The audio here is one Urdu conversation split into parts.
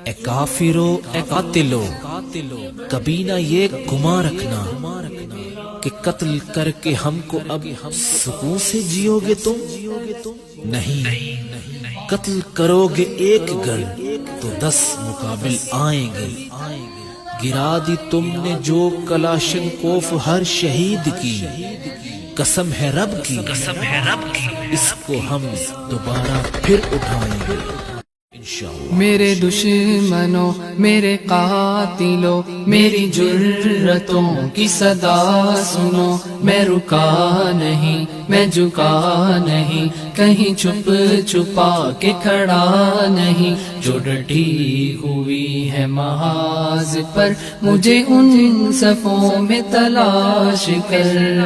اے کافرو اے قاتلو کبھی نہ یہ گمان رکھنا کہ قتل کر کے ہم کو اب سکون سے جیو گے تم، نہیں، قتل کرو گے ایک گر تو 10 مقابل آئیں گے، گرا دی تم نے جو کلاشن کوف ہر شہید کی، قسم ہے رب کی اس کو ہم دوبارہ پھر اٹھائیں گے انشاءاللہ۔ میرے دشمنوں میرے قاتلوں میری جرتوں کی صدا سنو، میں رکا نہیں میں جھکا نہیں، کہیں چھپ چھپا کے کھڑا نہیں، جو ڈٹی ہوئی ہے محاذ پر مجھے ان صفوں میں تلاش کر،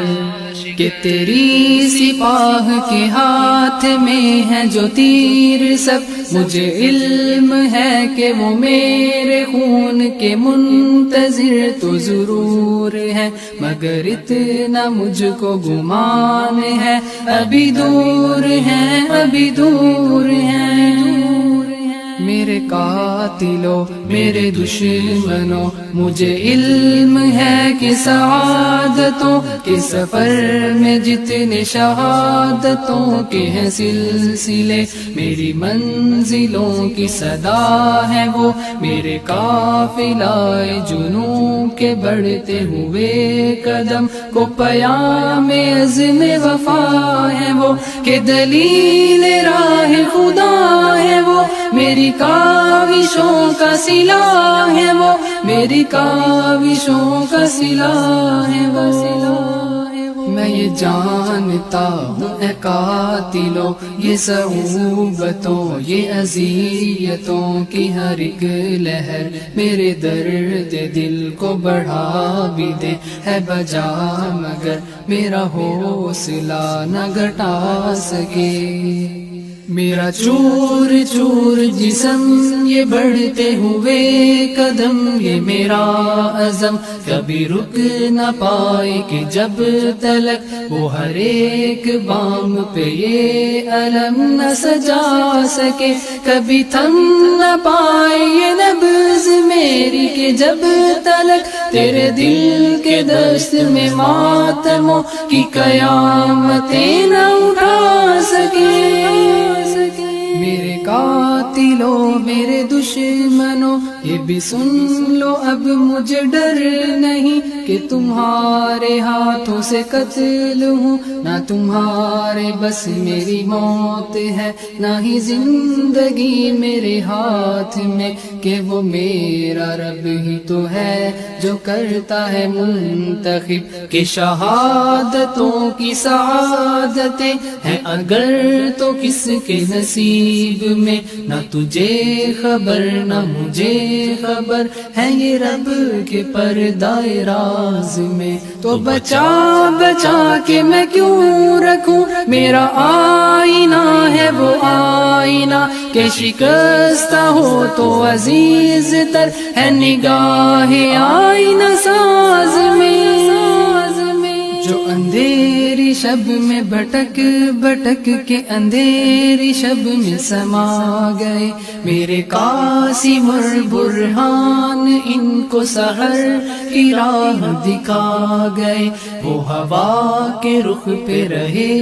کہ تیری سپاہ کے ہاتھ میں ہے جو تیر سب، مجھے علم ہے کہ وہ میرے خون کے منتظر تو ضرور ہے، مگر اتنا مجھ کو گمان ہے ابھی دور ہے ابھی دور ہے۔ میرے قاتلوں میرے دشمنوں مجھے علم ہے کہ سعادتوں کے سفر میں جتنے شہادتوں کے ہیں سلسلے، میری منزلوں کی صدا ہے وہ، میرے قافلہ جنوں کے بڑھتے ہوئے قدم کو پیام عزم وفا ہے وہ، کہ دلیل راہ خدا ہے وہ، میری کاوشوں کا سلاح ہے وہ، میری کاوشوں کا سلاح ہے وہ۔ میں یہ جانتا ہوں اے قاتلوں یہ صعوبتوں یہ اذیتوں کی ہر ایک لہر میرے درد دل کو بڑھا بھی دے ہے بجا، مگر میرا حوصلہ نہ گھٹا سکے، میرا چور چور جسم یہ بڑھتے ہوئے قدم، یہ میرا عزم کبھی رک نہ پائے کہ جب تلک وہ ہر ایک بام پہ یہ علم نہ سجا سکے، کبھی تھم نہ پائے یہ نبض میری کہ جب تلک تیرے دل کے دست میں ماتموں کی قیامتیں نہ اٹھا سکے۔ میرے قاتلوں میرے دشمنوں یہ بھی سن لو اب مجھے ڈر نہیں کہ تمہارے ہاتھوں سے قتل ہوں، نہ تمہارے بس میری موت ہے نہ ہی زندگی میرے ہاتھ میں، کہ وہ میرا رب ہی تو ہے جو کرتا ہے منتخب، کہ شہادتوں کی سعادتیں ہیں اگر تو کس کے نصیب میں، نہ تجھے خبر نہ مجھے خبر ہے یہ رب کے پردہ راز میں، تو بچا بچا کے میں کیوں رکھوں میرا آئینہ ہے وہ آئینہ، کہ شکستہ ہو تو عزیز تر ہے نگاہ آئینہ ساز میں، جو اندھیری شب میں بھٹک بھٹک کے اندھیری شب میں سما گئے، میرے قاسم برہان ان کو سحر کی راہ دکھا گئے، وہ ہوا کے رخ پہ رہے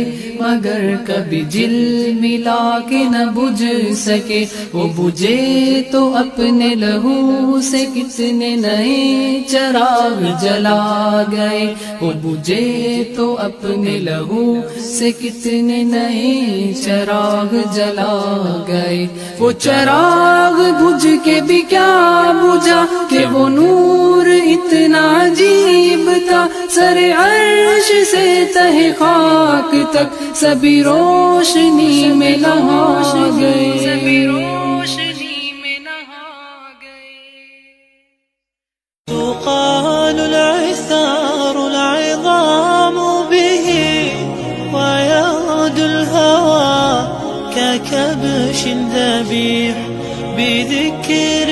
مگر کبھی جل ملا کے نہ بجھ سکے، وہ بجھے تو اپنے لہو سے کتنے نئے چراغ جلا گئے، وہ بجھے تو اپنے لہو سے کتنے نئے چراغ جلا گئے، وہ چراغ بجھ کے بھی کیا بجھا کہ وہ نور اتنا عجیب تھا، سر عرش سے تہ خاک تک سبھی روشنی میں نہا گئے، سبھی روشنی میں نہا گئے۔ تقال العثار العظام به ويعود الهوى ككبش ذبيح بذكر